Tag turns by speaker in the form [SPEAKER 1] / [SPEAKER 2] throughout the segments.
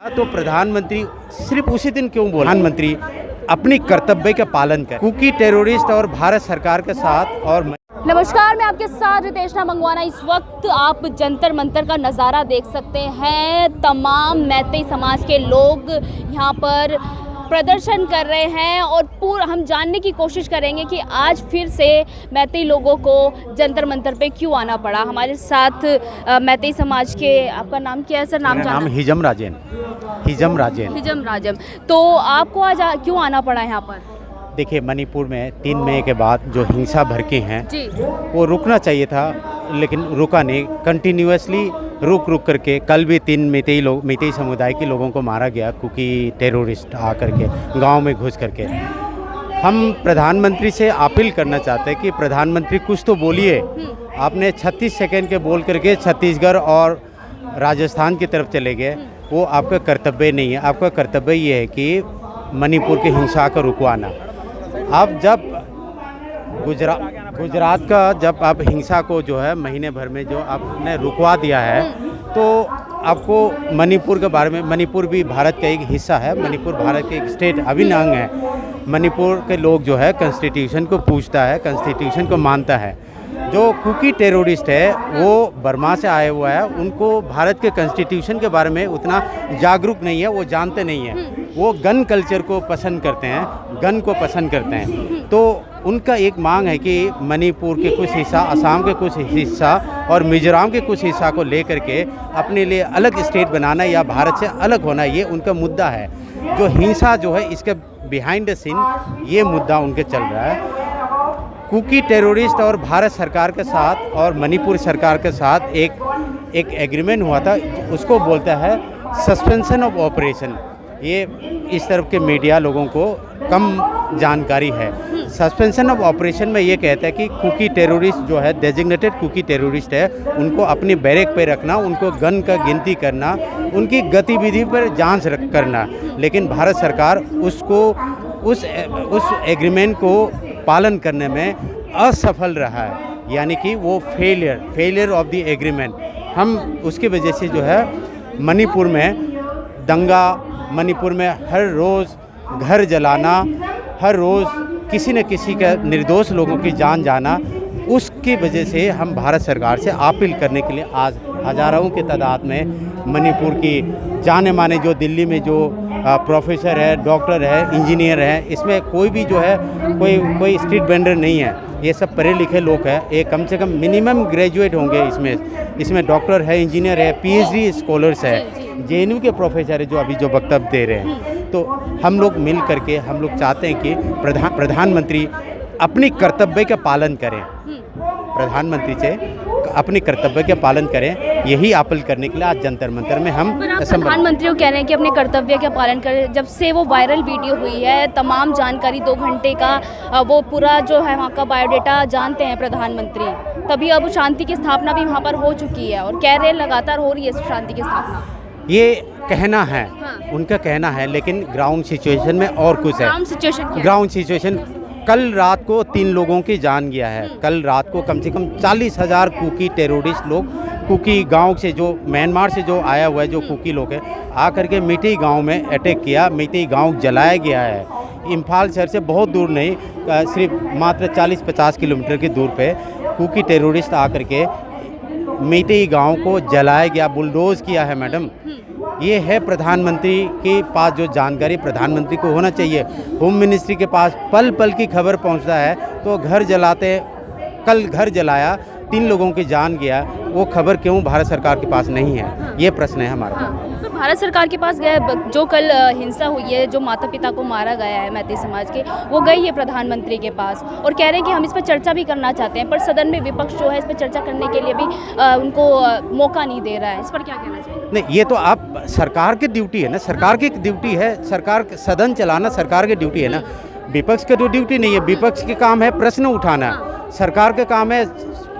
[SPEAKER 1] तो प्रधानमंत्री सिर्फ उसी दिन क्यों बोला? प्रधानमंत्री अपनी कर्तव्य का पालन कर, कुकी टेररिस्ट और भारत सरकार के साथ। और
[SPEAKER 2] नमस्कार, मैं आपके साथ रितेशना मंगवाना। इस वक्त आप जंतर मंतर का नज़ारा देख सकते हैं। तमाम मैतेई समाज के लोग यहाँ पर प्रदर्शन कर रहे हैं और हम जानने की कोशिश करेंगे कि आज फिर से मैतेई लोगों को जंतर मंतर पे क्यों आना पड़ा। हमारे साथ मैतेई समाज के, आपका नाम क्या है सर?
[SPEAKER 1] नाम हिजम राजेन। हिजम राजेन।
[SPEAKER 2] तो आपको आज क्यों आना पड़ा यहाँ पर?
[SPEAKER 1] देखिए, मणिपुर में 3 मई के बाद जो हिंसा भड़के हैं
[SPEAKER 2] जी,
[SPEAKER 1] वो रुकना चाहिए था, लेकिन रुका नहीं। कंटिन्यूअसली रुक करके कल भी 3 मैतेई समुदाय के लोगों को मारा गया, कुकी टेररिस्ट आकर के गांव में घुस करके। हम प्रधानमंत्री से अपील करना चाहते हैं कि प्रधानमंत्री कुछ तो बोलिए। आपने 36 सेकंड के बोल करके छत्तीसगढ़ और राजस्थान की तरफ चले गए, वो आपका कर्तव्य नहीं है। आपका कर्तव्य ये है कि मणिपुर की हिंसा को रुकवाना। आप जब गुजरात का जब आप हिंसा को जो है महीने भर में जो आपने रुकवा दिया है, तो आपको मणिपुर के बारे में, मणिपुर भी भारत का एक हिस्सा है, मणिपुर भारत के एक स्टेट अभिन्न अंग है। मणिपुर के लोग जो है कॉन्स्टिट्यूशन को पूछता है, कॉन्स्टिट्यूशन को मानता है। जो कुकी टेररिस्ट है वो बर्मा से आए हुआ है, उनको भारत के कॉन्स्टिट्यूशन के बारे में उतना जागरूक नहीं है, वो जानते नहीं हैं। वो गन कल्चर को पसंद करते हैं, गन को पसंद करते हैं। तो उनका एक मांग है कि मणिपुर के कुछ हिस्सा, असम के कुछ हिस्सा और मिजोरम के कुछ हिस्सा को लेकर के अपने लिए अलग स्टेट बनाना या भारत से अलग होना, ये उनका मुद्दा है। जो हिंसा जो है इसके बिहाइंड द सीन ये मुद्दा उनके चल रहा है। कुकी टेररिस्ट और भारत सरकार के साथ और मणिपुर सरकार के साथ एक एग्रीमेंट हुआ था, उसको बोलता है सस्पेंशन ऑफ ऑपरेशन। ये इस तरफ के मीडिया लोगों को कम जानकारी है। सस्पेंशन ऑफ ऑपरेशन में ये कहता है कि कुकी टेररिस्ट जो है, डेजिग्नेटेड कुकी टेररिस्ट है, उनको अपनी बैरक पे रखना, उनको गन का गिनती करना, उनकी गतिविधि पर जांच करना। लेकिन भारत सरकार उसको उस एग्रीमेंट को पालन करने में असफल रहा है, यानी कि वो फेलियर ऑफ द एग्रीमेंट। हम उसकी वजह से जो है मणिपुर में दंगा, मणिपुर में हर रोज़ घर जलाना, हर रोज़ किसी न किसी का निर्दोष लोगों की जान जाना, उसकी वजह से हम भारत सरकार से अपील करने के लिए आज हज़ारों की तादाद में मणिपुर की जाने माने जो दिल्ली में जो प्रोफेसर है, डॉक्टर है, इंजीनियर है, इसमें कोई भी जो है कोई स्ट्रीट वेंडर नहीं है। ये सब पढ़े लिखे लोग हैं, ये कम से कम मिनिमम ग्रेजुएट होंगे। इसमें डॉक्टर है, इंजीनियर है, PhD स्कॉलर्स है, JNU के प्रोफेसर है जो अभी जो वक्तव्य दे रहे हैं। तो हम लोग मिल करके हम लोग चाहते हैं कि प्रधानमंत्री अपनी कर्तव्य का पालन करें, प्रधानमंत्री से अपने कर्तव्य के पालन करें। यही अपील करने के लिए आज जंतर मंतर में हम
[SPEAKER 2] प्रधानमंत्री को कह रहे हैं कि अपने कर्तव्य का पालन करें। जब से वो वायरल वीडियो हुई है, तमाम जानकारी 2 घंटे का वो पूरा जो है वहाँ का बायोडाटा जानते हैं प्रधानमंत्री, तभी अब शांति की स्थापना भी वहाँ पर हो चुकी है और कह रहे हैं लगातार हो रही है शांति की स्थापना।
[SPEAKER 1] ये कहना है, उनका कहना है, लेकिन ग्राउंड सिचुएशन में और कुछ है। ग्राउंड सिचुएशन कल रात को 3 लोगों की जान गया है। कल रात को कम से कम 40,000 कुकी टेररिस्ट लोग कुकी गांव से, जो म्यांमार से जो आया हुआ है, जो कुकी लोग हैं, आकर के मैतेई गांव में अटैक किया। मैतेई गांव जलाया गया है। इम्फाल शहर से बहुत दूर नहीं, सिर्फ मात्र 40-50 किलोमीटर की दूर पे कुकी टेररिस्ट आकर के मैतेई गांव को जलाया गया, बुलडोज किया है। मैडम, ये है प्रधानमंत्री के पास जो जानकारी प्रधानमंत्री को होना चाहिए। होम मिनिस्ट्री के पास पल पल की खबर पहुंचता है, तो घर जलाते, कल घर जलाया, 3 लोगों की जान गया, वो खबर क्यों भारत सरकार के पास नहीं है? ये प्रश्न है हमारा।
[SPEAKER 2] तो भारत सरकार के पास गए, जो कल हिंसा हुई है, जो माता पिता को मारा गया है मैतेई समाज के, वो गई है प्रधानमंत्री के पास और कह रहे हैं कि हम इस पर चर्चा भी करना चाहते हैं, पर सदन में विपक्ष जो है इस पर चर्चा करने के लिए भी उनको मौका नहीं दे रहा है। इस पर क्या कहना चाहिए?
[SPEAKER 1] नहीं, ये तो आप सरकार की ड्यूटी है ना, सरकार की ड्यूटी है, सरकार सदन चलाना सरकार की ड्यूटी है ना। विपक्ष का तो ड्यूटी नहीं है। विपक्ष के काम है प्रश्न उठाना, सरकार का काम है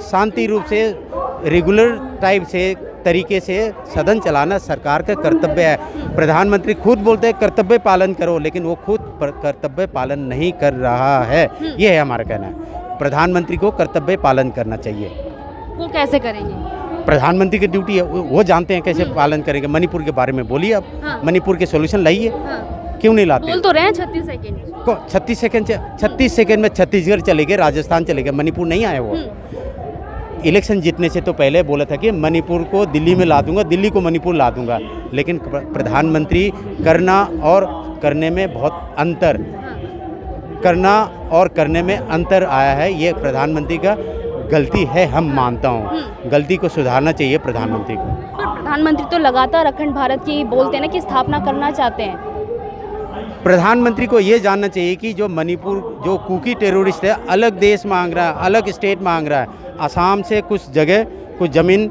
[SPEAKER 1] शांति रूप से, रेगुलर टाइप से, तरीके से सदन चलाना सरकार का कर्तव्य है। प्रधानमंत्री खुद बोलते हैं कर्तव्य पालन करो, लेकिन वो खुद कर्तव्य पालन नहीं कर रहा है। ये है हमारा कहना है। प्रधानमंत्री को कर्तव्य पालन करना चाहिए।
[SPEAKER 2] वो कैसे करेंगे?
[SPEAKER 1] प्रधानमंत्री की ड्यूटी है, वो जानते हैं कैसे पालन करेंगे। मणिपुर के बारे में बोलिए आप,
[SPEAKER 2] हाँ।
[SPEAKER 1] मणिपुर के सॉल्यूशन लाइए, क्यों नहीं लाते?
[SPEAKER 2] बोल तो रहे हैं 36 सेकंड।
[SPEAKER 1] 36 सेकंड में छत्तीसगढ़ चले गए, राजस्थान चले गए, मणिपुर नहीं आए वो। इलेक्शन जीतने से तो पहले बोला था कि मणिपुर को दिल्ली में ला दूंगा, दिल्ली को मणिपुर ला दूंगा, लेकिन प्रधानमंत्री करना और करने में बहुत अंतर, करना और करने में अंतर आया है। ये प्रधानमंत्री का गलती है, हम मानता हूँ, गलती को सुधारना चाहिए प्रधानमंत्री को।
[SPEAKER 2] पर प्रधानमंत्री तो लगातार अखंड भारत की बोलते हैं ना कि स्थापना करना चाहते हैं।
[SPEAKER 1] प्रधानमंत्री को ये जानना चाहिए कि जो मणिपुर जो कुकी टेररिस्ट है, अलग देश मांग रहा है, अलग स्टेट मांग रहा है, असम से कुछ जगह कुछ ज़मीन,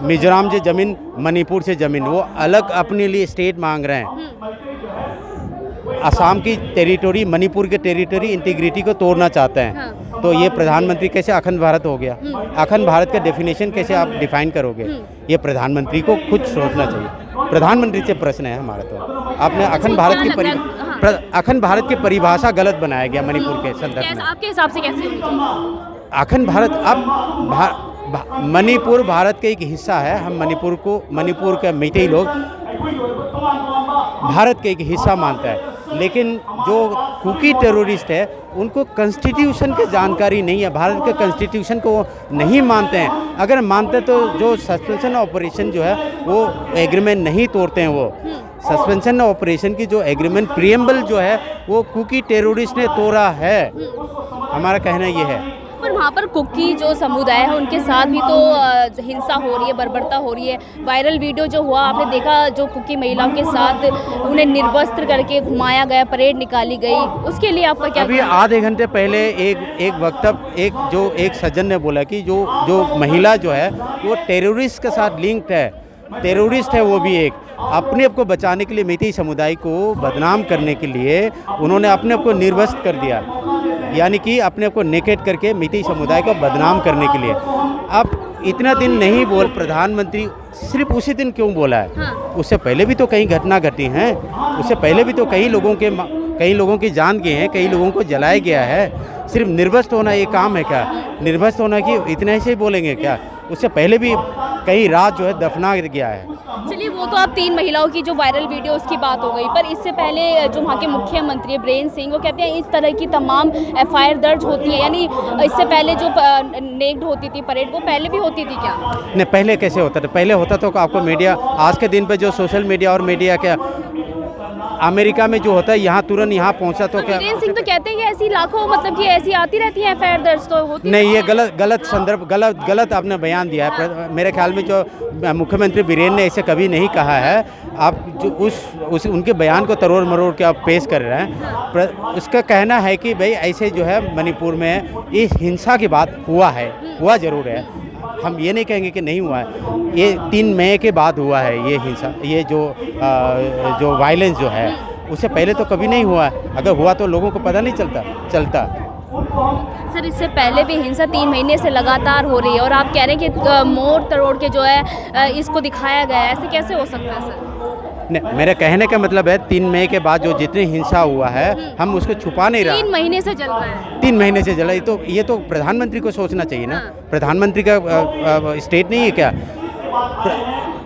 [SPEAKER 1] मिजोरम से ज़मीन, मणिपुर से ज़मीन, वो अलग अपने लिए स्टेट मांग रहे हैं। असम की टेरिटरी, मणिपुर के टेरिटरी इंटीग्रिटी को तोड़ना चाहते हैं।
[SPEAKER 2] हाँ।
[SPEAKER 1] तो ये प्रधानमंत्री कैसे अखंड भारत हो गया? अखंड भारत का डेफिनेशन कैसे आप डिफाइन करोगे? ये प्रधानमंत्री को खुद सोचना चाहिए। प्रधानमंत्री से प्रश्न है हमारा। तो आपने अखंड भारत की अखंड भारत की परिभाषा गलत बनाया गया मणिपुर के संदर्भ में।
[SPEAKER 2] आपके हिसाब से कैसे होनी चाहिए?
[SPEAKER 1] अखंड भारत, अब मणिपुर भारत का एक हिस्सा है। हम मणिपुर के मैतेई लोग भारत का एक हिस्सा मानता है, लेकिन जो कुकी टेररिस्ट है उनको कॉन्स्टिट्यूशन की जानकारी नहीं है, भारत के कॉन्स्टिट्यूशन को वो नहीं मानते हैं। अगर मानते तो जो सस्पेंशन ऑपरेशन जो है वो एग्रीमेंट नहीं तोड़ते हैं। वो सस्पेंशन ऑपरेशन की जो एग्रीमेंट प्रीएम्बल जो है वो कुकी टेररिस्ट ने तोड़ा है, हमारा कहना ये है।
[SPEAKER 2] पर वहाँ पर कुकी जो समुदाय है उनके साथ भी तो हिंसा हो रही है, बर्बरता हो रही है। वायरल वीडियो जो हुआ आपने देखा, जो कुकी महिलाओं के साथ उन्हें निर्वस्त्र करके घुमाया गया, परेड निकाली गई, उसके लिए आपका क्या?
[SPEAKER 1] अभी आधे घंटे पहले एक वक्तव्य एक सज्जन ने बोला कि जो महिला जो है वो टेररिस्ट के साथ लिंक्ड है, टेररिस्ट है वो भी एक। अपने आप को बचाने के लिए मैतेई समुदाय को बदनाम करने के लिए उन्होंने अपने आप को निर्वस्त्र कर दिया, यानी कि अपने आप को नेकेड करके मैतेई समुदाय को बदनाम करने के लिए। अब इतना दिन नहीं बोल, प्रधानमंत्री सिर्फ उसी दिन क्यों बोला है?
[SPEAKER 2] हाँ।
[SPEAKER 1] उससे पहले भी तो कई घटना घटी हैं, उससे पहले भी तो कई लोगों की जान गए हैं, कई लोगों को जलाया गया है। सिर्फ निर्वस्त्र होना ये काम है क्या? निर्वस्त्र होना कि इतना ऐसे ही बोलेंगे क्या? उससे पहले भी कई रात जो है दफना गया है।
[SPEAKER 2] चलिए, वो तो आप 3 महिलाओं की जो वायरल वीडियो उसकी बात हो गई, पर इससे पहले जो वहाँ के मुख्यमंत्री है बीरेंद्र सिंह, वो कहते हैं इस तरह की तमाम FIR दर्ज होती है, यानी इससे पहले जो नेक्ड होती थी परेड, वो पहले भी होती थी क्या?
[SPEAKER 1] नहीं, पहले कैसे होता था? पहले होता तो आपको मीडिया, आज के दिन पे जो सोशल मीडिया और मीडिया क्या अमेरिका में जो होता है यहाँ तुरंत यहाँ पहुँचा तो क्या?
[SPEAKER 2] बीरेंद्र सिंह तो कहते हैं कि ऐसी लाखों, मतलब कि ऐसी आती रहती है FIR दर्ज तो होती
[SPEAKER 1] नहीं, ये गलत संदर्भ, गलत आपने बयान दिया है। मेरे ख्याल में जो मुख्यमंत्री बीरेंद्र ने ऐसे कभी नहीं कहा है। आप जो उनके बयान को तरोड़ मरोड़ के आप पेश कर रहे हैं। उसका कहना है कि भाई ऐसे जो है मणिपुर में इस हिंसा की बात हुआ ज़रूर है। हम ये नहीं कहेंगे कि नहीं हुआ है। ये 3 मई के बाद हुआ है ये हिंसा, ये जो वायलेंस जो है, उससे पहले तो कभी नहीं हुआ है। अगर हुआ तो लोगों को पता नहीं चलता।
[SPEAKER 2] सर, इससे पहले भी हिंसा 3 महीने से लगातार हो रही है और आप कह रहे हैं कि मोड़ तरोड़ के जो है इसको दिखाया गया है, ऐसे कैसे हो सकता है सर?
[SPEAKER 1] नहीं, मेरे कहने का मतलब है 3 मई के बाद जो जितनी हिंसा हुआ है हम उसको छुपा नहीं रहा।
[SPEAKER 2] 3 महीने से चल रहा है।
[SPEAKER 1] 3 महीने से चला, ये तो प्रधानमंत्री को सोचना चाहिए ना। प्रधानमंत्री का स्टेट नहीं है क्या?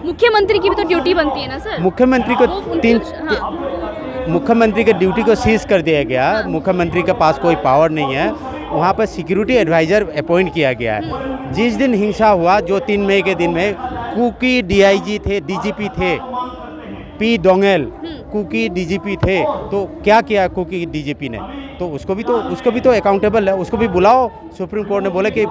[SPEAKER 2] मुख्यमंत्री की भी तो ड्यूटी बनती है ना सर।
[SPEAKER 1] मुख्यमंत्री को मुख्यमंत्री के ड्यूटी को सीज कर दिया गया। मुख्यमंत्री के पास कोई पावर नहीं है। वहाँ पर सिक्योरिटी एडवाइज़र अपॉइंट किया गया है। जिस दिन हिंसा हुआ, जो 3 मई के दिन में कुकी DIG थे, DGP थे, P डोंगेल कुकी DGP थे, तो क्या किया कुकी DGP ने? तो उसको भी तो अकाउंटेबल है, उसको भी बुलाओ। सुप्रीम कोर्ट ने बोला कि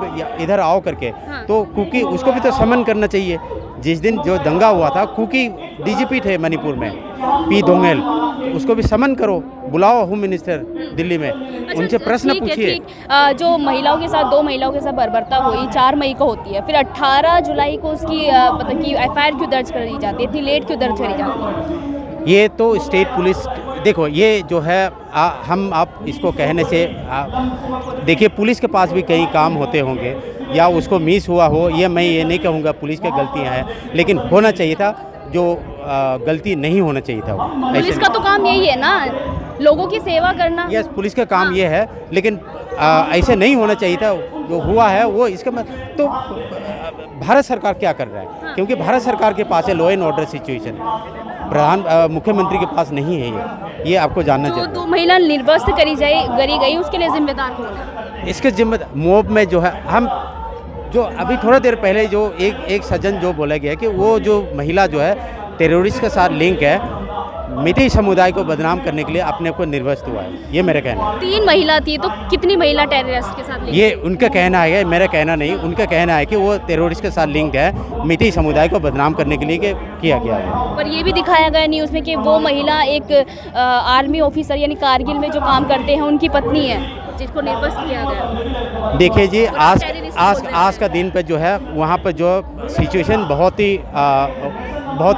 [SPEAKER 1] इधर आओ करके, तो कुकी उसको भी तो समन करना चाहिए। जिस दिन जो दंगा हुआ था, कुकी DGP थे मणिपुर में, P डोंगेल, उसको भी समन करो, बुलाओ होम मिनिस्टर दिल्ली में, उनसे प्रश्न पूछिए।
[SPEAKER 2] जो महिलाओं के साथ 2 महिलाओं के साथ बर्बरता हुई 4 मई को होती है, फिर 18 जुलाई को उसकी मतलब कि FIR क्यों दर्ज करी जाती है, इतनी लेट क्यों दर्ज करी जाती है?
[SPEAKER 1] ये तो स्टेट पुलिस, देखो ये जो है आप इसको कहने से देखिए, पुलिस के पास भी कई काम होते होंगे या उसको मिस हुआ हो, मैं ये नहीं कहूँगा पुलिस की गलतियाँ हैं, लेकिन होना चाहिए था जो गलती नहीं होना चाहिए था।
[SPEAKER 2] पुलिस का तो काम यही है ना, लोगों की सेवा करना।
[SPEAKER 1] यस, पुलिस का काम ये है, लेकिन ऐसे नहीं होना चाहिए था। जो हुआ है वो इसका तो भारत सरकार क्या कर रहा है, क्योंकि भारत सरकार के पास है लॉ एंड ऑर्डर सिचुएशन, मुख्यमंत्री के पास नहीं है ये आपको जानना
[SPEAKER 2] जो
[SPEAKER 1] चाहिए।
[SPEAKER 2] 2 महिला निर्वस्त्र करी गई उसके लिए जिम्मेदार कौन है?
[SPEAKER 1] इसके जिम्मेदार मॉब में जो है, हम जो अभी थोड़ा देर पहले जो एक सज्जन जो बोला गया कि वो जो महिला जो है टेररिस्ट के साथ लिंक है, मिती समुदाय को बदनाम करने के लिए अपने को निर्वस्त्र हुआ है, ये मेरा कहना है।
[SPEAKER 2] 3 महिला थी, तो कितनी महिला टेररिस्ट के साथ लिंक?
[SPEAKER 1] ये उनका कहना है, मेरा कहना नहीं, उनका कहना है कि वो टेररिस्ट के साथ लिंक है, मिती समुदाय को बदनाम करने के लिए किया गया है।
[SPEAKER 2] पर ये भी दिखाया गया न्यूज़ में कि वो महिला एक आर्मी ऑफिसर यानी कारगिल में जो काम करते हैं उनकी पत्नी है, जिसको निर्वस्त्र किया गया।
[SPEAKER 1] देखिए जी,
[SPEAKER 2] टेररिस्ट
[SPEAKER 1] आज का दिन पे जो है वहाँ पर जो सिचुएशन बहुत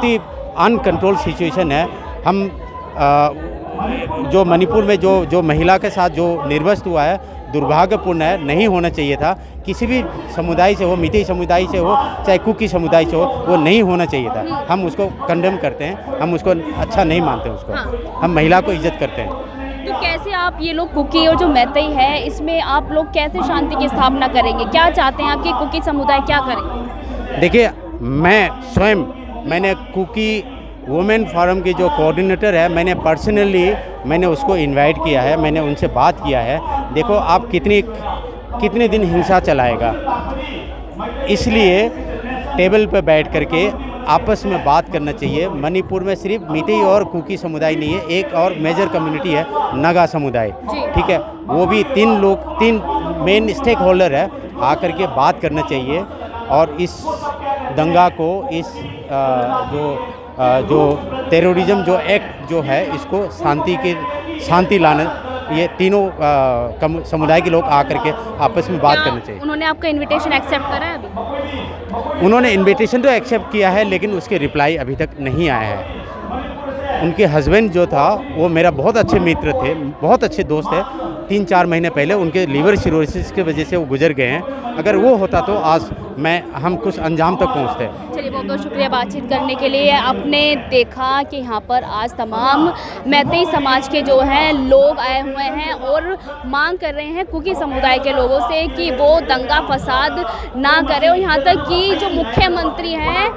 [SPEAKER 1] ही अनकंट्रोल सिचुएशन है। हम जो मणिपुर में जो महिला के साथ जो निर्वस्त्र हुआ है दुर्भाग्यपूर्ण है, नहीं होना चाहिए था। किसी भी समुदाय से हो, मिती समुदाय से हो, चाहे कुकी समुदाय से हो, वो नहीं होना चाहिए था। हम उसको कंडेम करते हैं, हम उसको अच्छा नहीं मानते उसको, हम महिला को इज्जत करते हैं।
[SPEAKER 2] तो कैसे आप ये लोग कुकी और जो मैतई है इसमें आप लोग कैसे शांति की स्थापना करेंगे? क्या चाहते हैं आपके कुकी समुदाय क्या करें?
[SPEAKER 1] देखिए, मैंने कुकी वुमेन फोरम की जो कोऑर्डिनेटर है, मैंने उसको इनवाइट किया है, मैंने उनसे बात किया है। देखो आप कितने दिन हिंसा चलाएगा, इसलिए टेबल पर बैठ करके आपस में बात करना चाहिए। मणिपुर में सिर्फ मिती और कुकी समुदाय नहीं है, एक और मेजर कम्युनिटी है नागा समुदाय, ठीक है, वो भी 3 मेन स्टेक होल्डर है, आकर के बात करना चाहिए और इस दंगा को, इस जो टेररिज्म जो एक्ट जो है, इसको शांति लाना, ये तीनों समुदाय के लोग आकर के आपस में बात करना चाहिए।
[SPEAKER 2] उन्होंने आपका इनविटेशन एक्सेप्ट करा है अभी?
[SPEAKER 1] उन्होंने इनविटेशन तो एक्सेप्ट किया है, लेकिन उसके रिप्लाई अभी तक नहीं आया है। उनके हस्बैंड जो था वो मेरा बहुत अच्छे मित्र थे, बहुत अच्छे दोस्त है। 3-4 महीने पहले उनके लीवर सिरोसिस की वजह से वो गुजर गए हैं। अगर वो होता तो आज हम कुछ अंजाम तक पहुंचते।
[SPEAKER 2] चलिए, बहुत बहुत शुक्रिया बातचीत करने के लिए। आपने देखा कि यहाँ पर आज तमाम मैतेई समाज के जो हैं लोग आए हुए हैं और मांग कर रहे हैं कुकी समुदाय के लोगों से कि वो दंगा फसाद ना करें, और यहाँ तक कि जो मुख्यमंत्री हैं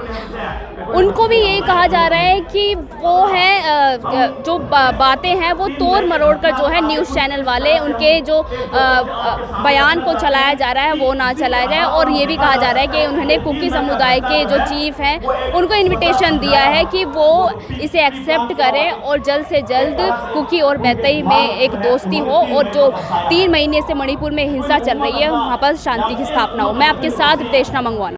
[SPEAKER 2] उनको भी यही कहा जा रहा है कि वो हैं जो बातें हैं वो तोड़ मरोड़ कर जो है न्यूज़ चैनल वाले उनके जो बयान को चलाया जा रहा है वो ना चलाया जाए। और ये भी कहा जा रहा है कि उन्होंने कुकी समुदाय के जो चीफ हैं उनको इनविटेशन दिया है कि वो इसे एक्सेप्ट करें और जल्द से जल्द कुकी और मैतेई में एक दोस्ती हो, और जो 3 महीने से मणिपुर में हिंसा चल रही है वहाँ पर शांति की स्थापना हो। मैं आपके साथ रितेश मंगवाना।